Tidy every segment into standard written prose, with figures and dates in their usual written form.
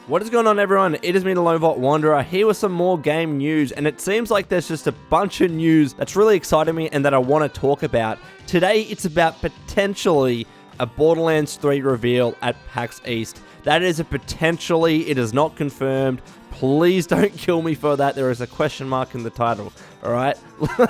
What is going on, everyone? It is me, the Lone Vault Wanderer, here with some more game news, and it seems like there's just a bunch of news that's really exciting me and that I want to talk about. Today, it's about potentially a Borderlands 3 reveal at PAX East. That is a potentially, it is not confirmed. Please don't kill me for that. There is a question mark in the title. Alright,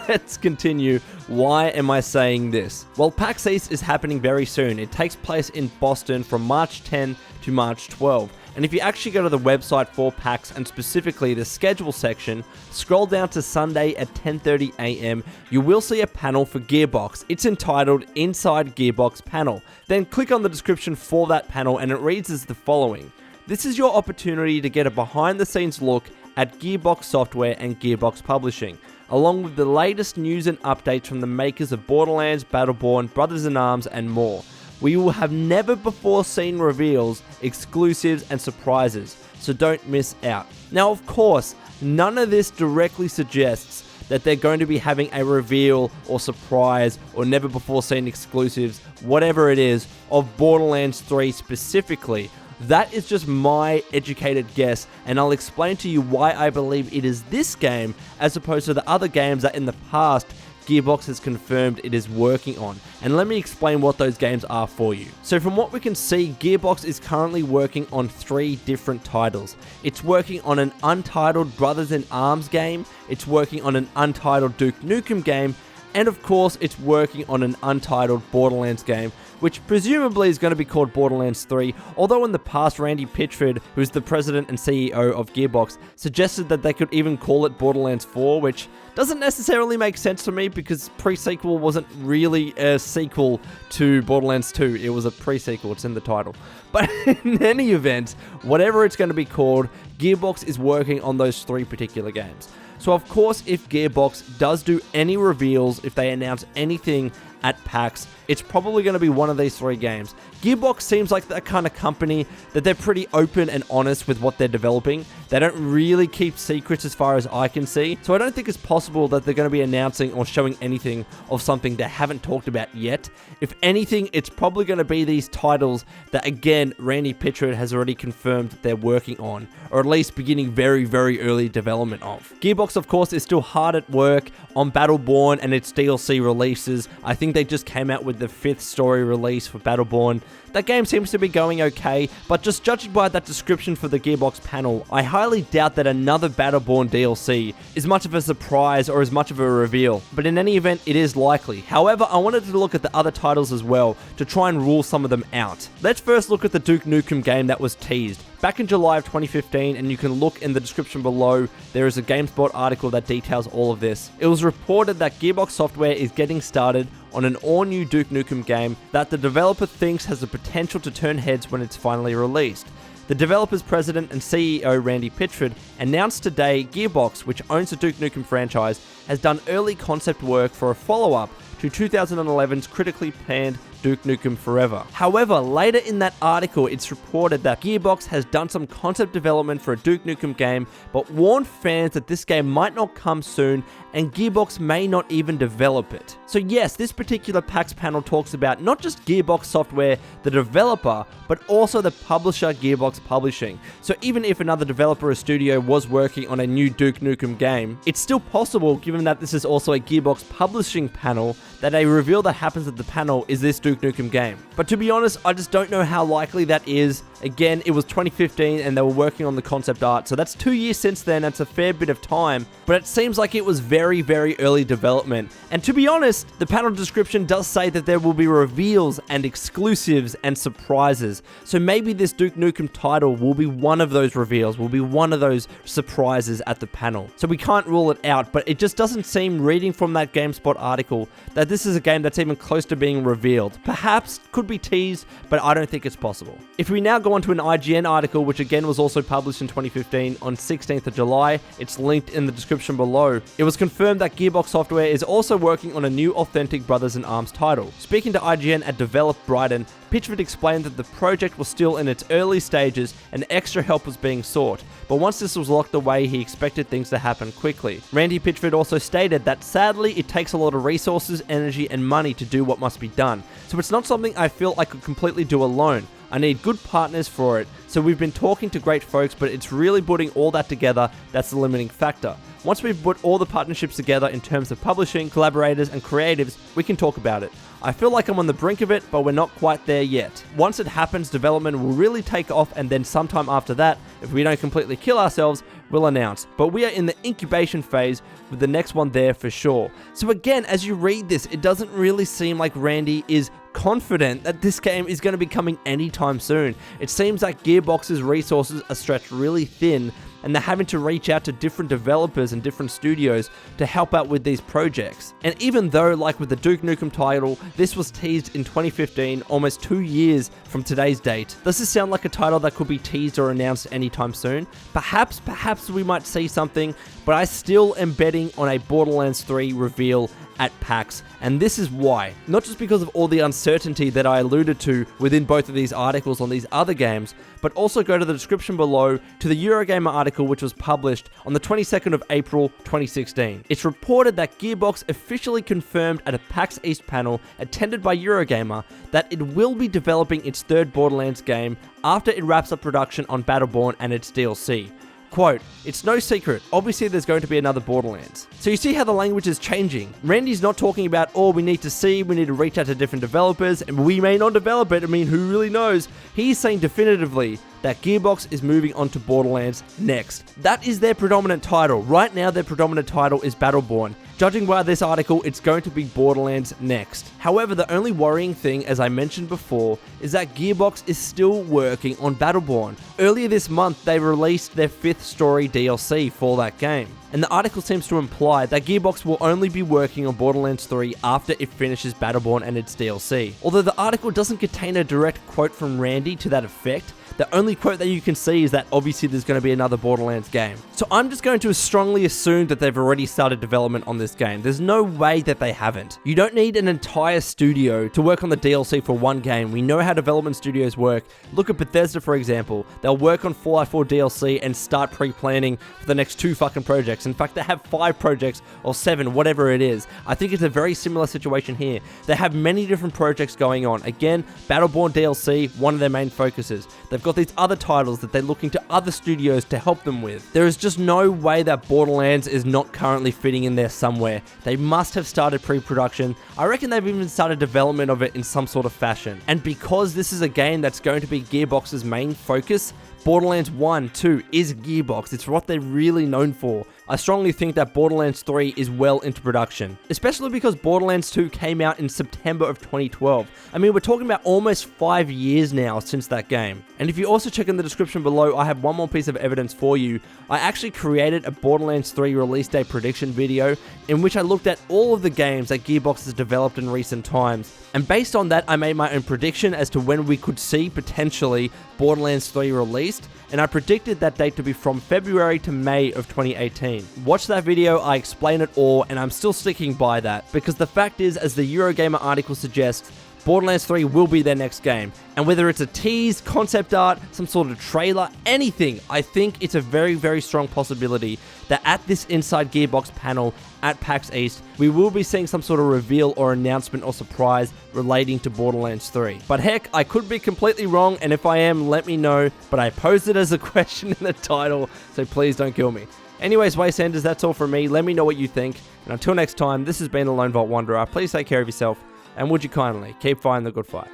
let's continue. Why am I saying this? Well, PAX East is happening very soon. It takes place in Boston from March 10 to March 12. And if you actually go to the website for PAX and specifically the schedule section, scroll down to Sunday at 10:30 a.m, you will see a panel for Gearbox. It's entitled Inside Gearbox Panel. Then click on the description for that panel and it reads as the following. This is your opportunity to get a behind the scenes look at Gearbox Software and Gearbox Publishing, along with the latest news and updates from the makers of Borderlands, Battleborn, Brothers in Arms, and more. We will have never before seen reveals, exclusives, and surprises, so don't miss out. Now, of course, none of this directly suggests that they're going to be having a reveal or surprise or never before seen exclusives, whatever it is, of Borderlands 3 specifically. That is just my educated guess, and I'll explain to you why I believe it is this game as opposed to the other games that in the past Gearbox has confirmed it is working on, and let me explain what those games are for you. So from what we can see, Gearbox is currently working on 3 different titles. It's working on an untitled Brothers in Arms game, it's working on an untitled Duke Nukem game, and of course it's working on an untitled Borderlands game, which presumably is going to be called Borderlands 3, although in the past Randy Pitchford, who's the president and CEO of Gearbox, suggested that they could even call it Borderlands 4, which doesn't necessarily make sense to me because pre-sequel wasn't really a sequel to Borderlands 2, it was a pre-sequel, it's in the title. But in any event, whatever it's going to be called, Gearbox is working on those 3 particular games. So of course, if Gearbox does do any reveals, if they announce anything at PAX, it's probably going to be one of these 3 games. Gearbox seems like that kind of company that they're pretty open and honest with what they're developing. They don't really keep secrets as far as I can see, so I don't think it's possible that they're going to be announcing or showing anything of something they haven't talked about yet. If anything, it's probably going to be these titles that, again, Randy Pitchford has already confirmed that they're working on, or at least beginning very, very early development of. Gearbox, of course, is still hard at work on Battleborn and its DLC releases. I think they just came out with the 5th story release for Battleborn. That game seems to be going okay, but just judging by that description for the Gearbox panel, I highly doubt that another Battleborn DLC is much of a surprise or as much of a reveal, but in any event, it is likely. However, I wanted to look at the other titles as well to try and rule some of them out. Let's first look at the Duke Nukem game that was teased back in July of 2015, and you can look in the description below. There is a GameSpot article that details all of this. It was reported that Gearbox Software is getting started on an all-new Duke Nukem game that the developer thinks has the potential to turn heads when it's finally released. The developer's president and CEO Randy Pitchford announced today Gearbox, which owns the Duke Nukem franchise, has done early concept work for a follow-up to 2011's critically panned Duke Nukem Forever. However, later in that article, it's reported that Gearbox has done some concept development for a Duke Nukem game, but warned fans that this game might not come soon and Gearbox may not even develop it. So yes, this particular PAX panel talks about not just Gearbox Software, the developer, but also the publisher Gearbox Publishing. So even if another developer or studio was working on a new Duke Nukem game, it's still possible, given that this is also a Gearbox Publishing panel, that a reveal that happens at the panel is this Duke Nukem game. But to be honest, I just don't know how likely that is. Again, it was 2015 and they were working on the concept art, so that's 2 years since then. That's a fair bit of time, but it seems like it was very, very early development. And to be honest, the panel description does say that there will be reveals and exclusives and surprises. So maybe this Duke Nukem title will be one of those reveals, will be one of those surprises at the panel. So we can't rule it out, but it just doesn't seem, reading from that GameSpot article, that this is a game that's even close to being revealed. Perhaps, could be teased, but I don't think it's possible. If we now go on to an IGN article, which again was also published in 2015 on 16th of July, it's linked in the description below. It was confirmed that Gearbox Software is also working on a new authentic Brothers in Arms title. Speaking to IGN at Develop Brighton, Pitchford explained that the project was still in its early stages and extra help was being sought, but once this was locked away, he expected things to happen quickly. Randy Pitchford also stated that sadly it takes a lot of resources and energy and money to do what must be done. So it's not something I feel I could completely do alone. I need good partners for it. So we've been talking to great folks, but it's really putting all that together that's the limiting factor. Once we've put all the partnerships together in terms of publishing, collaborators, and creatives, we can talk about it. I feel like I'm on the brink of it, but we're not quite there yet. Once it happens, development will really take off, and then sometime after that, if we don't completely kill ourselves, we'll announce. But we are in the incubation phase with the next one there for sure. So again, as you read this, it doesn't really seem like Randy is confident that this game is going to be coming anytime soon. It seems like Gearbox's resources are stretched really thin, and they're having to reach out to different developers and different studios to help out with these projects. And even though, like with the Duke Nukem title, this was teased in 2015, almost 2 years from today's date, does this sound like a title that could be teased or announced anytime soon? Perhaps we might see something, but I still am betting on a Borderlands 3 reveal at PAX, and this is why. Not just because of all the uncertainty that I alluded to within both of these articles on these other games, but also go to the description below to the Eurogamer article which was published on the 22nd of April 2016. It's reported that Gearbox officially confirmed at a PAX East panel attended by Eurogamer that it will be developing its third Borderlands game after it wraps up production on Battleborn and its DLC. Quote, "It's no secret, obviously there's going to be another Borderlands." So you see how the language is changing. Randy's not talking about, oh, we need to see, we need to reach out to different developers, and we may not develop it, I mean, who really knows? He's saying definitively that Gearbox is moving on to Borderlands next. That is their predominant title. Right now, their predominant title is Battleborn. Judging by this article, it's going to be Borderlands next. However, the only worrying thing, as I mentioned before, is that Gearbox is still working on Battleborn. Earlier this month, they released their 5th story DLC for that game. And the article seems to imply that Gearbox will only be working on Borderlands 3 after it finishes Battleborn and its DLC. Although the article doesn't contain a direct quote from Randy to that effect, the only quote that you can see is that obviously there's going to be another Borderlands game. So I'm just going to strongly assume that they've already started development on this game. There's no way that they haven't. You don't need an entire studio to work on the DLC for one game. We know how development studios work. Look at Bethesda, for example. They'll work on Fallout 4 DLC and start pre-planning for the next 2 fucking projects. In fact, they have 5 projects or 7, whatever it is. I think it's a very similar situation here. They have many different projects going on. Again, Battleborn DLC, one of their main focuses. They've got these other titles that they're looking to other studios to help them with. There is just no way that Borderlands is not currently fitting in there somewhere. They must have started pre-production. I reckon they've even started development of it in some sort of fashion. And because this is a game that's going to be Gearbox's main focus, Borderlands 1, 2 is Gearbox. It's what they're really known for. I strongly think that Borderlands 3 is well into production, especially because Borderlands 2 came out in September of 2012. I mean, we're talking about almost 5 years now since that game. And if you also check in the description below, I have one more piece of evidence for you. I actually created a Borderlands 3 release date prediction video in which I looked at all of the games that Gearbox has developed in recent times. And based on that, I made my own prediction as to when we could see potentially Borderlands 3 released, and I predicted that date to be from February to May of 2018. Watch that video, I explain it all, and I'm still sticking by that, because the fact is, as the Eurogamer article suggests, Borderlands 3 will be their next game. And whether it's a tease, concept art, some sort of trailer, anything, I think it's a very, very strong possibility that at this Inside Gearbox panel at PAX East, we will be seeing some sort of reveal or announcement or surprise relating to Borderlands 3. But heck, I could be completely wrong, and if I am, let me know. But I posed it as a question in the title, so please don't kill me. Anyways, Wastelanders, that's all from me. Let me know what you think. And until next time, this has been the Lone Vault Wanderer. Please take care of yourself. And would you kindly keep fighting the good fight.